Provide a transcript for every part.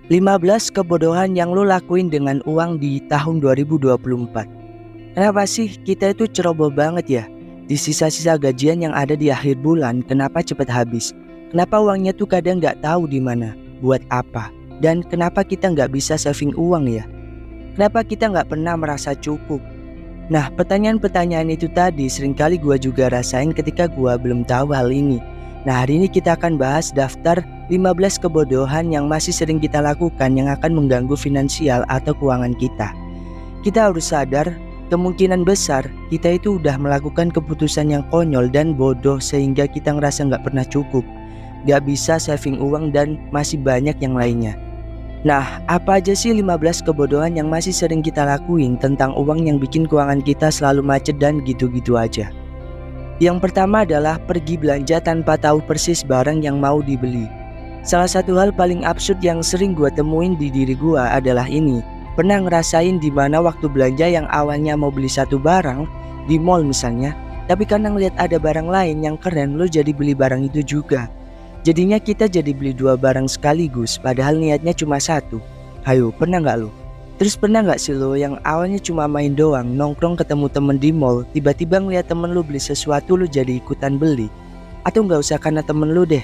15 kebodohan yang lo lakuin dengan uang di tahun 2024. Kenapa sih kita itu ceroboh banget ya? Di sisa-sisa gajian yang ada di akhir bulan, kenapa cepet habis? Kenapa uangnya tuh kadang nggak tahu di mana, buat apa? Dan kenapa kita nggak bisa saving uang ya? Kenapa kita nggak pernah merasa cukup? Nah, pertanyaan-pertanyaan itu tadi seringkali gua juga rasain ketika gua belum tahu hal ini. Nah, hari ini kita akan bahas daftar 15 kebodohan yang masih sering kita lakukan yang akan mengganggu finansial atau keuangan kita. Kita harus sadar, kemungkinan besar kita itu udah melakukan keputusan yang konyol dan bodoh sehingga kita ngerasa nggak pernah cukup, nggak bisa saving uang dan masih banyak yang lainnya. Nah, apa aja sih 15 kebodohan yang masih sering kita lakuin tentang uang yang bikin keuangan kita selalu macet dan gitu-gitu aja? Yang pertama adalah pergi belanja tanpa tahu persis barang yang mau dibeli. Salah satu hal paling absurd yang sering gua temuin di diri gua adalah ini. Pernah ngerasain dimana waktu belanja yang awalnya mau beli satu barang di mall misalnya, tapi karena ngeliat ada barang lain yang keren, lo jadi beli barang itu juga. Jadinya kita jadi beli dua barang sekaligus padahal niatnya cuma satu. Hayo, pernah nggak lo? Terus pernah nggak sih lo yang awalnya cuma main doang, nongkrong ketemu temen di mall, tiba-tiba ngeliat temen lo beli sesuatu lo jadi ikutan beli? Atau nggak usah karena temen lo deh,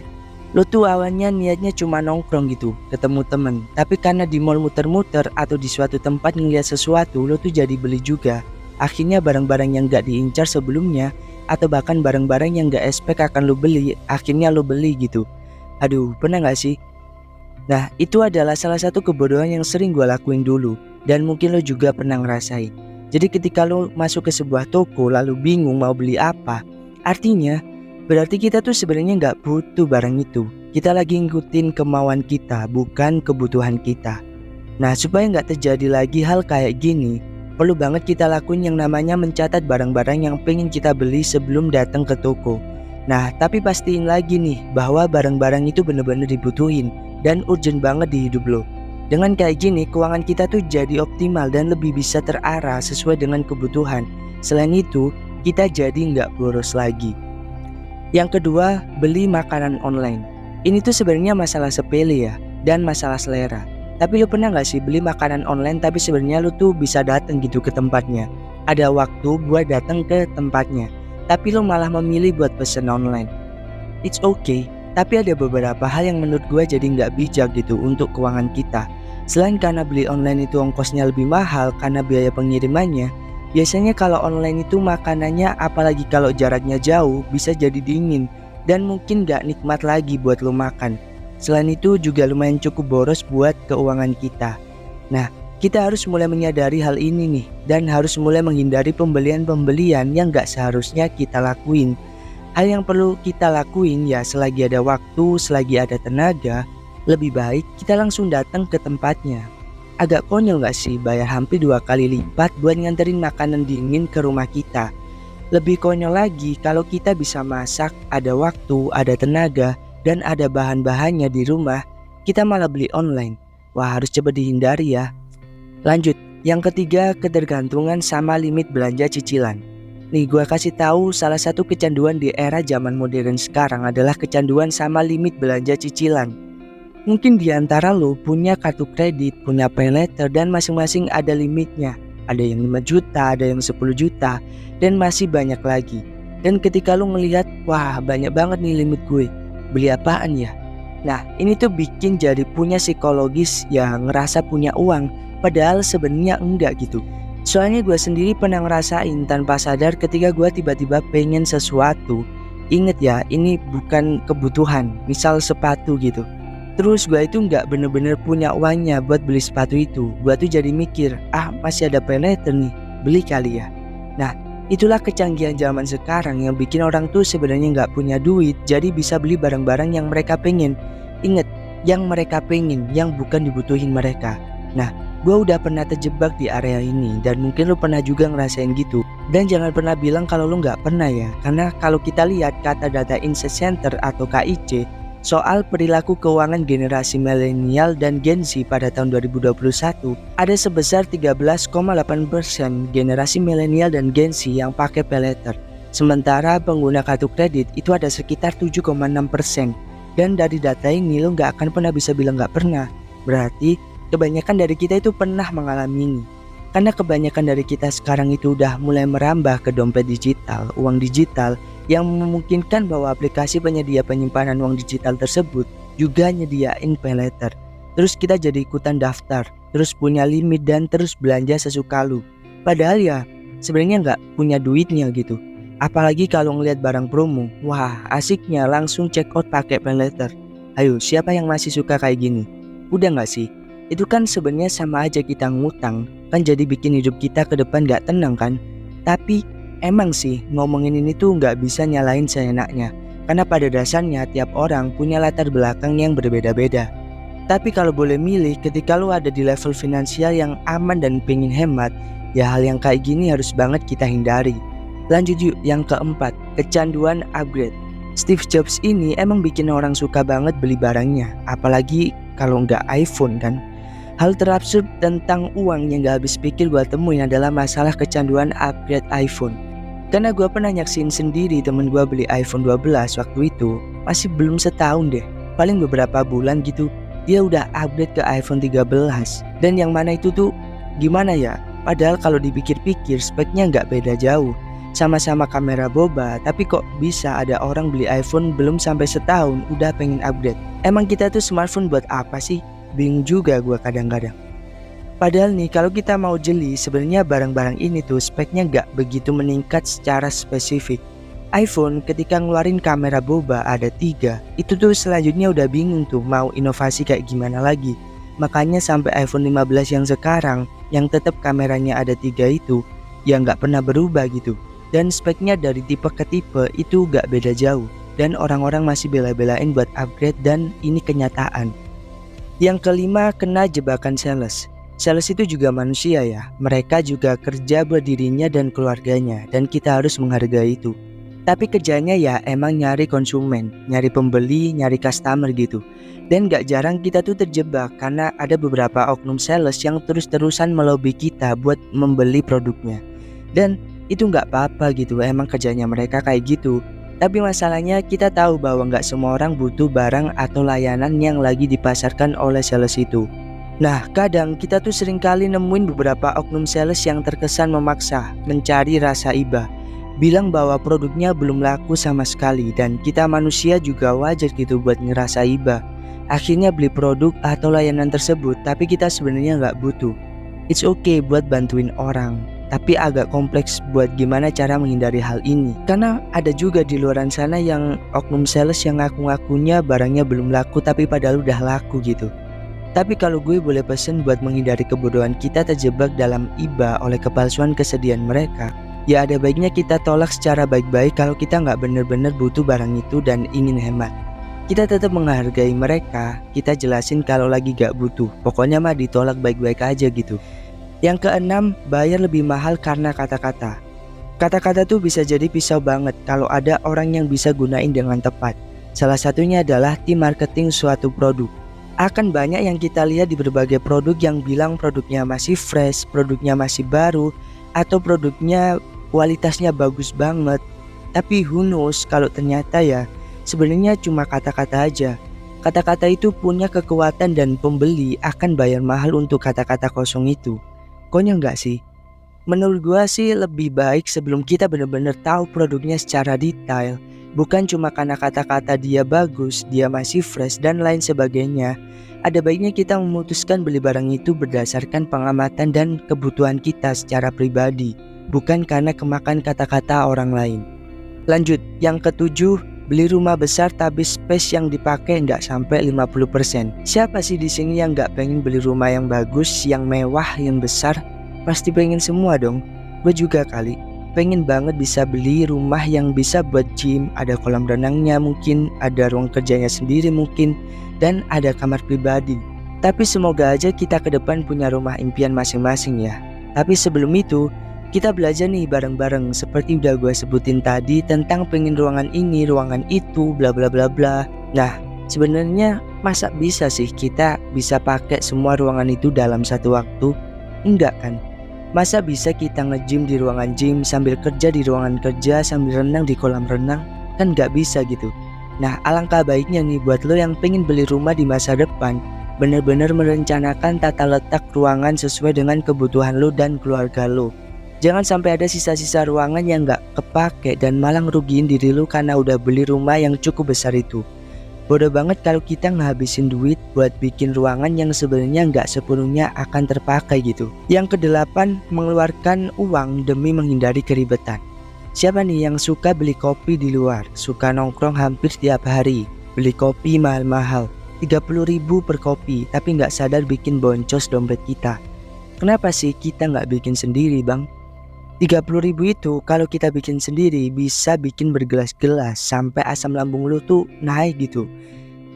lo tuh awalnya niatnya cuma nongkrong gitu, ketemu temen, tapi karena di mall muter-muter atau di suatu tempat ngeliat sesuatu, lo tuh jadi beli juga. Akhirnya barang-barang yang gak diincar sebelumnya, atau bahkan barang-barang yang gak expect akan lo beli, akhirnya lo beli gitu. Aduh, pernah gak sih? Nah, itu adalah salah satu kebodohan yang sering gue lakuin dulu, dan mungkin lo juga pernah ngerasain. Jadi ketika lo masuk ke sebuah toko lalu bingung mau beli apa, artinya berarti kita tuh sebenarnya nggak butuh barang itu. Kita lagi ngikutin kemauan kita, bukan kebutuhan kita. Nah, supaya nggak terjadi lagi hal kayak gini, perlu banget kita lakuin yang namanya mencatat barang-barang yang pengen kita beli sebelum datang ke toko. Nah, tapi pastiin lagi nih bahwa barang-barang itu bener-bener dibutuhin dan urgent banget di hidup lo. Dengan kayak gini, keuangan kita tuh jadi optimal dan lebih bisa terarah sesuai dengan kebutuhan. Selain itu, kita jadi nggak boros lagi. Yang kedua, beli makanan online. Ini tuh sebenarnya masalah sepele ya, dan masalah selera. Tapi lo pernah gak sih beli makanan online tapi sebenarnya lo tuh bisa datang gitu ke tempatnya. Ada waktu buat datang ke tempatnya, tapi lo malah memilih buat pesen online. It's okay, tapi ada beberapa hal yang menurut gue jadi gak bijak gitu untuk keuangan kita. Selain karena beli online itu ongkosnya lebih mahal karena biaya pengirimannya, biasanya kalau online itu makanannya apalagi kalau jaraknya jauh bisa jadi dingin dan mungkin gak nikmat lagi buat lo makan. Selain itu juga lumayan cukup boros buat keuangan kita. Nah, kita harus mulai menyadari hal ini nih dan harus mulai menghindari pembelian-pembelian yang gak seharusnya kita lakuin. Hal yang perlu kita lakuin ya selagi ada waktu, selagi ada tenaga, lebih baik kita langsung datang ke tempatnya. Agak konyol gak sih bayar hampir 2 kali lipat buat nganterin makanan dingin ke rumah kita? Lebih konyol lagi kalau kita bisa masak, ada waktu, ada tenaga, dan ada bahan-bahannya di rumah, kita malah beli online. Wah, harus coba dihindari ya. Lanjut, yang ketiga, ketergantungan sama limit belanja cicilan. Nih, gua kasih tahu salah satu kecanduan di era zaman modern sekarang adalah kecanduan sama limit belanja cicilan. Mungkin di antara lo punya kartu kredit, punya paylater dan masing-masing ada limitnya. Ada yang 5 juta, ada yang 10 juta, dan masih banyak lagi. Dan ketika lo ngelihat, wah banyak banget nih limit gue, beli apaan ya? Nah, ini tuh bikin jadi punya psikologis yang ngerasa punya uang, padahal sebenarnya enggak gitu. Soalnya gue sendiri pernah ngerasain tanpa sadar ketika gue tiba-tiba pengen sesuatu. Ingat ya, ini bukan kebutuhan, misal sepatu gitu. Terus gue itu nggak bener-bener punya uangnya buat beli sepatu itu. Gue tuh jadi mikir, masih ada paylater nih, beli kali ya. Nah, itulah kecanggihan zaman sekarang yang bikin orang tuh sebenarnya nggak punya duit, jadi bisa beli barang-barang yang mereka pengen. Ingat, yang mereka pengen, yang bukan dibutuhin mereka. Nah, gue udah pernah terjebak di area ini dan mungkin lo pernah juga ngerasain gitu. Dan jangan pernah bilang kalau lo nggak pernah ya, karena kalau kita lihat kata data Insight Center atau KIC soal perilaku keuangan generasi milenial dan Gen Z pada tahun 2021, ada sebesar 13,8% generasi milenial dan Gen Z yang pakai paylater. Sementara pengguna kartu kredit itu ada sekitar 7,6%. Dan dari data ini lo nggak akan pernah bisa bilang nggak pernah. Berarti kebanyakan dari kita itu pernah mengalami ini. Karena kebanyakan dari kita sekarang itu udah mulai merambah ke dompet digital, uang digital, yang memungkinkan bahwa aplikasi penyedia penyimpanan uang digital tersebut juga nyediain pay later. Terus kita jadi ikutan daftar, terus punya limit dan terus belanja sesuka lu. Padahal ya sebenarnya nggak punya duitnya gitu. Apalagi kalau ngeliat barang promo, wah asiknya langsung check out pakai pay later. Ayo, siapa yang masih suka kayak gini? Udah nggak sih? Itu kan sebenarnya sama aja kita ngutang, kan jadi bikin hidup kita ke depan gak tenang kan. Tapi emang sih ngomongin ini tuh gak bisa nyalain seenaknya, karena pada dasarnya tiap orang punya latar belakang yang berbeda-beda. Tapi kalau boleh milih, ketika lu ada di level finansial yang aman dan pengen hemat, ya hal yang kayak gini harus banget kita hindari. Lanjut yuk, yang keempat, kecanduan upgrade. Steve Jobs ini emang bikin orang suka banget beli barangnya, apalagi kalau nggak iPhone kan. Hal terabsurd tentang uang yang gak habis pikir gue temuin adalah masalah kecanduan upgrade iPhone. Karena gue pernah nyaksin sendiri temen gue beli iPhone 12 waktu itu, masih belum setahun deh, paling beberapa bulan gitu, dia udah upgrade ke iPhone 13. Dan yang mana itu tuh gimana ya, padahal kalau dipikir-pikir speknya gak beda jauh, sama-sama kamera boba, tapi kok bisa ada orang beli iPhone belum sampai setahun udah pengen upgrade. Emang kita tuh smartphone buat apa sih? Bingung juga gue kadang-kadang. Padahal nih kalau kita mau jeli, sebenarnya barang-barang ini tuh speknya gak begitu meningkat secara spesifik. iPhone ketika ngeluarin kamera boba ada 3, itu tuh selanjutnya udah bingung tuh mau inovasi kayak gimana lagi. Makanya sampai iPhone 15 yang sekarang yang tetap kameranya ada 3 itu yang gak pernah berubah gitu. Dan speknya dari tipe ke tipe itu gak beda jauh, dan orang-orang masih bela-belain buat upgrade, dan ini kenyataan. Yang kelima, kena jebakan sales. Sales itu juga manusia ya, mereka juga kerja buat dirinya dan keluarganya, dan kita harus menghargai itu. Tapi kerjanya ya emang nyari konsumen, nyari pembeli, nyari customer gitu. Dan gak jarang kita tuh terjebak karena ada beberapa oknum sales yang terus-terusan melobi kita buat membeli produknya. Dan itu gak apa-apa gitu, emang kerjanya mereka kayak gitu. Tapi masalahnya kita tahu bahwa nggak semua orang butuh barang atau layanan yang lagi dipasarkan oleh sales itu. Nah kadang kita tuh seringkali nemuin beberapa oknum sales yang terkesan memaksa, mencari rasa iba, bilang bahwa produknya belum laku sama sekali, dan kita manusia juga wajar gitu buat ngerasa iba. Akhirnya beli produk atau layanan tersebut tapi kita sebenarnya nggak butuh. It's okay buat bantuin orang, tapi agak kompleks buat gimana cara menghindari hal ini. Karena ada juga di luaran sana yang oknum sales yang ngaku-ngakunya barangnya belum laku tapi padahal udah laku gitu. Tapi kalau gue boleh pesen buat menghindari kebodohan kita terjebak dalam iba oleh kepalsuan kesedihan mereka, ya ada baiknya kita tolak secara baik-baik kalau kita nggak bener-bener butuh barang itu dan ingin hemat. Kita tetap menghargai mereka, kita jelasin kalau lagi gak butuh, pokoknya mah ditolak baik-baik aja gitu. Yang keenam, bayar lebih mahal karena kata-kata. Kata-kata tuh bisa jadi pisau banget kalau ada orang yang bisa gunain dengan tepat. Salah satunya adalah tim marketing suatu produk. Akan banyak yang kita lihat di berbagai produk yang bilang produknya masih fresh, produknya masih baru, atau produknya kualitasnya bagus banget. Tapi who knows kalau ternyata ya sebenarnya cuma kata-kata aja. Kata-kata itu punya kekuatan dan pembeli akan bayar mahal untuk kata-kata kosong itu. Konyol nggak sih? Menurut gua sih lebih baik sebelum kita benar-benar tahu produknya secara detail, bukan cuma karena kata-kata dia bagus, dia masih fresh dan lain sebagainya. Ada baiknya kita memutuskan beli barang itu berdasarkan pengamatan dan kebutuhan kita secara pribadi, bukan karena kemakan kata-kata orang lain. Lanjut, yang ketujuh, beli rumah besar tapi space yang dipakai nggak sampai 50%. Siapa sih di sini yang nggak pengen beli rumah yang bagus, yang mewah, yang besar? Pasti pengen semua dong. Gue juga kali. Pengen banget bisa beli rumah yang bisa buat gym, ada kolam renangnya mungkin, ada ruang kerjanya sendiri mungkin, dan ada kamar pribadi. Tapi semoga aja kita ke depan punya rumah impian masing-masing ya. Tapi sebelum itu, kita belajar nih bareng-bareng seperti udah gue sebutin tadi tentang pengen ruangan ini, ruangan itu, bla bla bla bla. Nah, sebenarnya masa bisa sih kita bisa pakai semua ruangan itu dalam satu waktu? Enggak kan? Masa bisa kita nge-gym di ruangan gym, sambil kerja di ruangan kerja, sambil renang di kolam renang? Kan nggak bisa gitu. Nah, alangkah baiknya nih buat lo yang pengen beli rumah di masa depan, Bener-bener merencanakan tata letak ruangan sesuai dengan kebutuhan lo dan keluarga lo. Jangan sampai ada sisa-sisa ruangan yang gak kepake dan malah ngerugiin diri lo karena udah beli rumah yang cukup besar itu. Bodoh banget kalau kita ngabisin duit buat bikin ruangan yang sebenarnya nggak sepenuhnya akan terpakai gitu. Yang kedelapan, mengeluarkan uang demi menghindari keribetan. Siapa nih yang suka beli kopi di luar, suka nongkrong hampir tiap hari, beli kopi mahal-mahal, 30.000 per kopi, tapi nggak sadar bikin boncos dompet kita. Kenapa sih kita nggak bikin sendiri bang? 30.000 itu kalau kita bikin sendiri bisa bikin bergelas-gelas sampai asam lambung lu tuh naik gitu.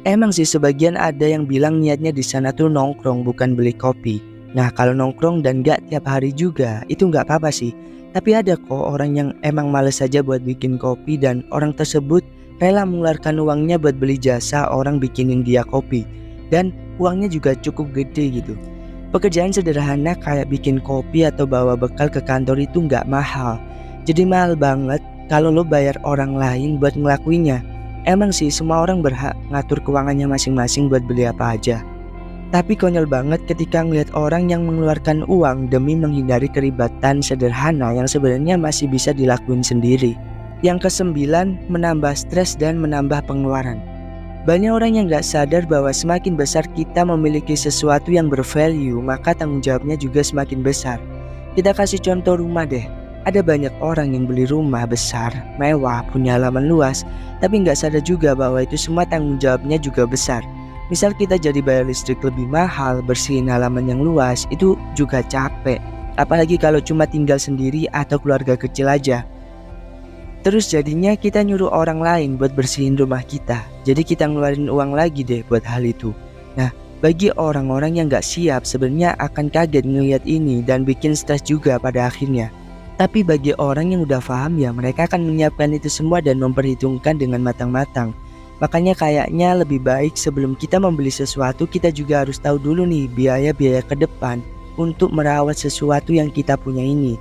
Emang sih sebagian ada yang bilang niatnya di sana tuh nongkrong bukan beli kopi. Nah kalau nongkrong dan gak tiap hari juga itu gak apa-apa sih. Tapi ada kok orang yang emang males aja buat bikin kopi dan orang tersebut rela mengeluarkan uangnya buat beli jasa orang bikinin dia kopi. Dan uangnya juga cukup gede gitu. Pekerjaan sederhana kayak bikin kopi atau bawa bekal ke kantor itu nggak mahal. Jadi mahal banget kalau lo bayar orang lain buat ngelakuinnya. Emang sih semua orang berhak ngatur keuangannya masing-masing buat beli apa aja. Tapi konyol banget ketika ngeliat orang yang mengeluarkan uang demi menghindari keribatan sederhana yang sebenarnya masih bisa dilakuin sendiri. Yang kesembilan, menambah stres dan menambah pengeluaran. Banyak orang yang gak sadar bahwa semakin besar kita memiliki sesuatu yang bervalue, maka tanggung jawabnya juga semakin besar. Kita kasih contoh rumah deh. Ada banyak orang yang beli rumah besar, mewah, punya halaman luas, tapi gak sadar juga bahwa itu semua tanggung jawabnya juga besar. Misal kita jadi bayar listrik lebih mahal, bersihin halaman yang luas, itu juga capek. Apalagi kalau cuma tinggal sendiri atau keluarga kecil aja. Terus jadinya kita nyuruh orang lain buat bersihin rumah kita. Jadi kita ngeluarin uang lagi deh buat hal itu. Nah, bagi orang-orang yang gak siap sebenarnya akan kaget ngeliat ini dan bikin stres juga pada akhirnya. Tapi bagi orang yang udah paham ya mereka akan menyiapkan itu semua dan memperhitungkan dengan matang-matang. Makanya kayaknya lebih baik sebelum kita membeli sesuatu kita juga harus tahu dulu nih biaya-biaya ke depan untuk merawat sesuatu yang kita punya ini.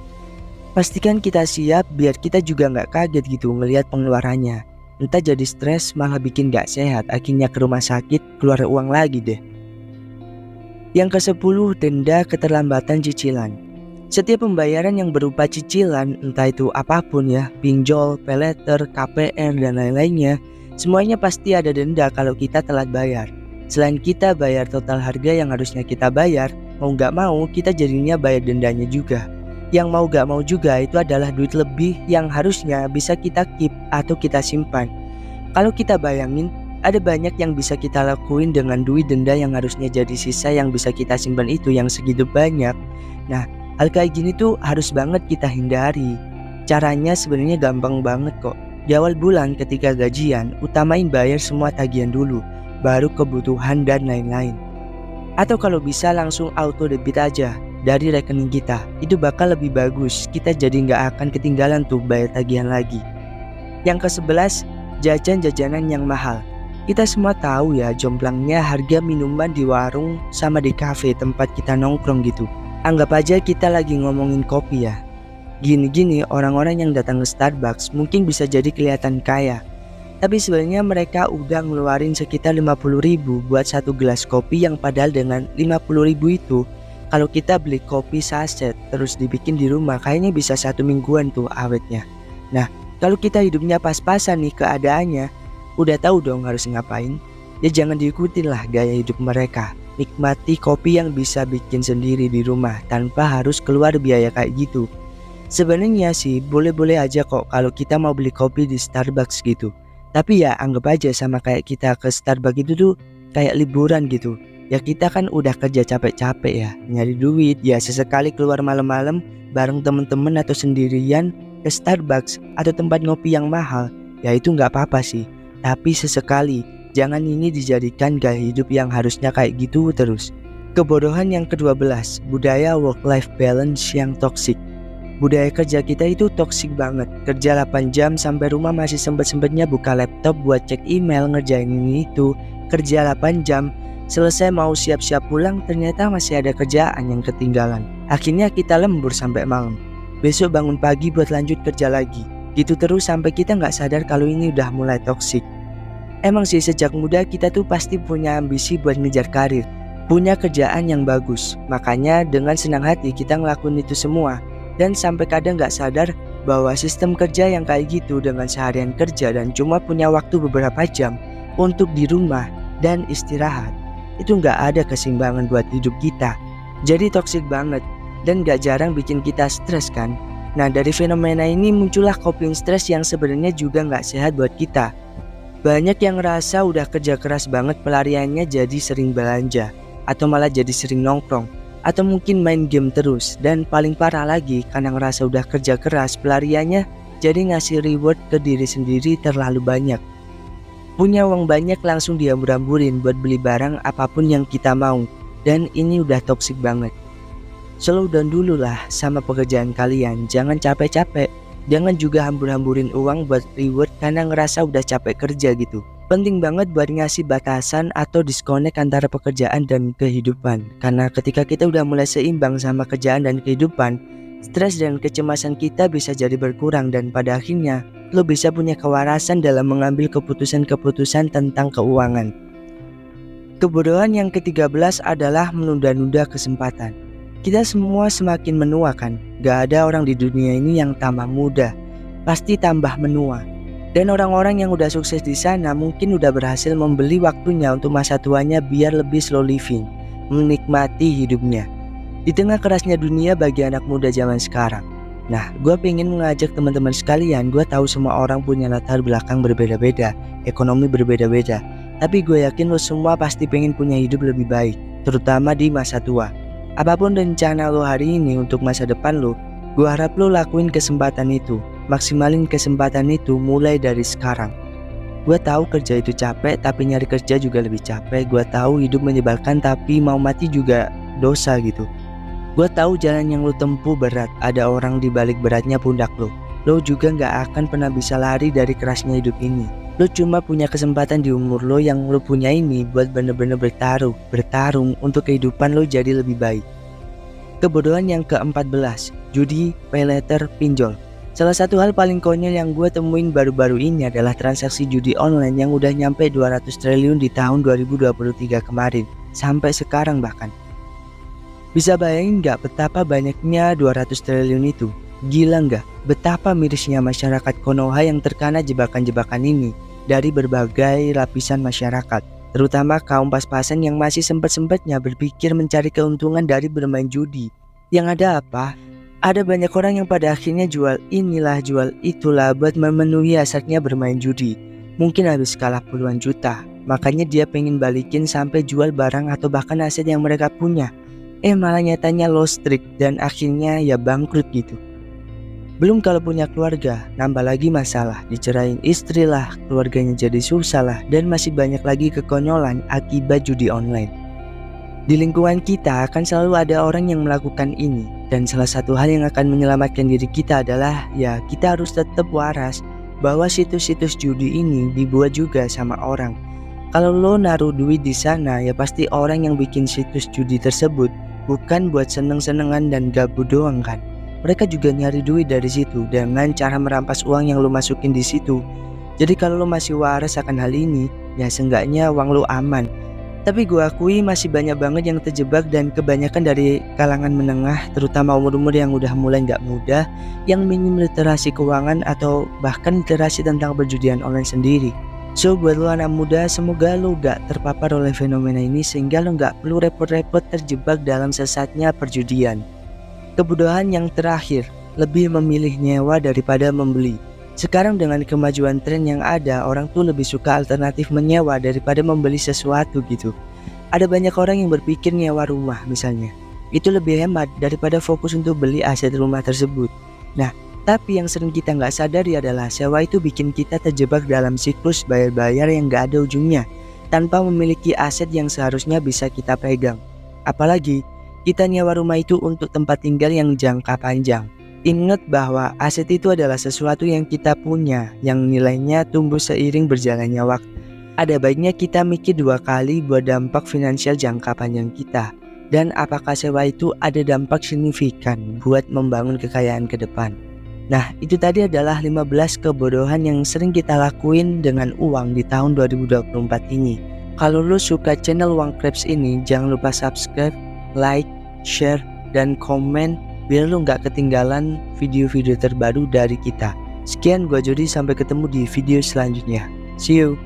Pastikan kita siap biar kita juga nggak kaget gitu ngelihat pengeluarannya. Entah jadi stres malah bikin nggak sehat, akhirnya ke rumah sakit keluar uang lagi deh. Yang ke-10, denda keterlambatan cicilan. Setiap pembayaran yang berupa cicilan, entah itu apapun ya, pinjol, paylater, KPR dan lain-lainnya, semuanya pasti ada denda kalau kita telat bayar. Selain kita bayar total harga yang harusnya kita bayar, mau nggak mau kita jadinya bayar dendanya juga. Yang mau gak mau juga itu adalah duit lebih yang harusnya bisa kita keep atau kita simpan. Kalau kita bayangin ada banyak yang bisa kita lakuin dengan duit denda yang harusnya jadi sisa yang bisa kita simpan itu yang segitu banyak. Nah hal kayak gini tuh harus banget kita hindari. Caranya sebenarnya gampang banget kok. Di awal bulan ketika gajian utamain bayar semua tagihan dulu, baru kebutuhan dan lain-lain. Atau kalau bisa langsung auto debit aja dari rekening kita, itu bakal lebih bagus. Kita jadi nggak akan ketinggalan tuh bayar tagihan lagi. Yang ke-11, jajan-jajanan yang mahal. Kita semua tahu ya jomblangnya harga minuman di warung sama di kafe tempat kita nongkrong gitu. Anggap aja kita lagi ngomongin kopi ya. Gini-gini orang-orang yang datang ke Starbucks mungkin bisa jadi kelihatan kaya. Tapi sebenarnya mereka udah ngeluarin sekitar 50.000 buat satu gelas kopi yang padahal dengan 50.000 itu kalau kita beli kopi saset terus dibikin di rumah kayaknya bisa 1 mingguan tuh awetnya. Nah kalau kita hidupnya pas-pasan nih keadaannya, udah tahu dong harus ngapain. Ya jangan diikutin lah gaya hidup mereka. Nikmati kopi yang bisa bikin sendiri di rumah tanpa harus keluar biaya kayak gitu. Sebenarnya sih boleh-boleh aja kok kalau kita mau beli kopi di Starbucks gitu. Tapi ya anggap aja sama kayak kita ke Starbucks itu tuh kayak liburan gitu. Ya kita kan udah kerja capek-capek ya, nyari duit, ya sesekali keluar malam-malam bareng temen-temen atau sendirian ke Starbucks atau tempat ngopi yang mahal, ya itu nggak apa-apa sih. Tapi sesekali, jangan ini dijadikan gaya hidup yang harusnya kayak gitu terus. Kebodohan yang ke-12, budaya work-life balance yang toksik. Budaya kerja kita itu toksik banget. Kerja 8 jam sampai rumah masih sempet-sempetnya buka laptop buat cek email, ngerjain ini itu. Kerja 8 jam, selesai mau siap-siap pulang ternyata masih ada kerjaan yang ketinggalan. Akhirnya kita lembur sampai malam. Besok bangun pagi buat lanjut kerja lagi. Gitu terus sampai kita nggak sadar kalau ini udah mulai toksik. Emang sih sejak muda kita tuh pasti punya ambisi buat ngejar karir. punya kerjaan yang bagus. Makanya dengan senang hati kita ngelakuin itu semua. Dan sampai kadang gak sadar bahwa sistem kerja yang kayak gitu dengan seharian kerja dan cuma punya waktu beberapa jam untuk di rumah dan istirahat, itu gak ada keseimbangan buat hidup kita. Jadi toksik banget dan gak jarang bikin kita stres kan. Nah, dari fenomena ini muncullah coping stress yang sebenarnya juga gak sehat buat kita. Banyak yang ngerasa udah kerja keras banget, pelariannya jadi sering belanja, atau malah jadi sering nongkrong, atau mungkin main game terus. Dan paling parah lagi, karena ngerasa udah kerja keras, pelariannya jadi ngasih reward ke diri sendiri terlalu banyak. Punya uang banyak langsung diambur-amburin buat beli barang apapun yang kita mau. Dan ini udah toksik banget. Slow down dulu lah sama pekerjaan kalian, jangan capek-capek. Jangan juga hambur-hamburin uang buat reward karena ngerasa udah capek kerja gitu. Penting banget buat ngasih batasan atau disconnect antara pekerjaan dan kehidupan. Karena ketika kita udah mulai seimbang sama kerjaan dan kehidupan, stres dan kecemasan kita bisa jadi berkurang dan pada akhirnya lo bisa punya kewarasan dalam mengambil keputusan-keputusan tentang keuangan. Kebodohan yang ke-13 adalah menunda-nunda kesempatan. Kita semua semakin menua kan, gak ada orang di dunia ini yang tambah muda, pasti tambah menua. Dan orang-orang yang udah sukses di sana mungkin udah berhasil membeli waktunya untuk masa tuanya biar lebih slow living, menikmati hidupnya. Di tengah kerasnya dunia bagi anak muda zaman sekarang. Nah, gue pengen mengajak teman-teman sekalian, gue tahu semua orang punya latar belakang berbeda-beda, ekonomi berbeda-beda. Tapi gue yakin lo semua pasti pengen punya hidup lebih baik, terutama di masa tua. Apapun rencana lo hari ini untuk masa depan lo, gue harap lo lakuin kesempatan itu. Maksimalin kesempatan itu mulai dari sekarang. Gue tahu kerja itu capek, tapi nyari kerja juga lebih capek. Gue tahu hidup menyebalkan, tapi mau mati juga dosa gitu. Gue tahu jalan yang lo tempuh berat, ada orang di balik beratnya pundak lo. Lo juga gak akan pernah bisa lari dari kerasnya hidup ini. Lo cuma punya kesempatan di umur lo yang lo punya ini buat bener-bener bertarung untuk kehidupan lo jadi lebih baik. Kebodohan yang ke-14, judi, pay later, pinjol. Salah satu hal paling konyol yang gue temuin baru-baru ini adalah transaksi judi online yang udah nyampe 200 triliun di tahun 2023 kemarin, sampai sekarang bahkan. Bisa bayangin gak betapa banyaknya 200 triliun itu? Gila gak? Betapa mirisnya masyarakat Konoha yang terkena jebakan-jebakan ini dari berbagai lapisan masyarakat, terutama kaum pas-pasan yang masih sempat-sempatnya berpikir mencari keuntungan dari bermain judi. Yang ada apa? Ada banyak orang yang pada akhirnya jual inilah jual itulah buat memenuhi hasratnya bermain judi. Mungkin habis kalah puluhan juta, makanya dia pengen balikin sampai jual barang atau bahkan aset yang mereka punya. Malah nyatanya lost streak dan akhirnya ya bangkrut gitu. Belum kalau punya keluarga, nambah lagi masalah, dicerain istri lah, keluarganya jadi susah lah, dan masih banyak lagi kekonyolan akibat judi online. Di lingkungan kita akan selalu ada orang yang melakukan ini, dan salah satu hal yang akan menyelamatkan diri kita adalah ya kita harus tetap waras bahwa situs-situs judi ini dibuat juga sama orang. Kalau lo naruh duit di sana ya pasti orang yang bikin situs judi tersebut bukan buat seneng-senengan dan gabut doang kan. Mereka juga nyari duit dari situ dengan cara merampas uang yang lo masukin di situ. Jadi kalau lo masih waras akan hal ini, ya seenggaknya uang lo aman. Tapi gue akui masih banyak banget yang terjebak dan kebanyakan dari kalangan menengah, terutama umur-umur yang udah mulai nggak muda, yang minim literasi keuangan atau bahkan literasi tentang perjudian online sendiri. So buat lo anak muda, semoga lo gak terpapar oleh fenomena ini sehingga lo gak perlu repot-repot terjebak dalam sesatnya perjudian. Kebodohan yang terakhir, lebih memilih nyewa daripada membeli. Sekarang dengan kemajuan tren yang ada, orang tuh lebih suka alternatif menyewa daripada membeli sesuatu gitu. Ada banyak orang yang berpikir nyewa rumah misalnya, itu lebih hemat daripada fokus untuk beli aset rumah tersebut. Nah, tapi yang sering kita nggak sadari adalah sewa itu bikin kita terjebak dalam siklus bayar-bayar yang nggak ada ujungnya, tanpa memiliki aset yang seharusnya bisa kita pegang. Apalagi kita nyewa rumah itu untuk tempat tinggal yang jangka panjang. Ingat bahwa aset itu adalah sesuatu yang kita punya, yang nilainya tumbuh seiring berjalannya waktu. Ada baiknya kita mikir dua kali buat dampak finansial jangka panjang kita. Dan apakah sewa itu ada dampak signifikan buat membangun kekayaan ke depan. Nah, itu tadi adalah 15 kebodohan yang sering kita lakuin dengan uang di tahun 2024 ini. Kalau lu suka channel Uang Krebs ini, jangan lupa subscribe, like, share, dan komen biar lu nggak ketinggalan video-video terbaru dari kita. Sekian, gua Jody, sampai ketemu di video selanjutnya. See you.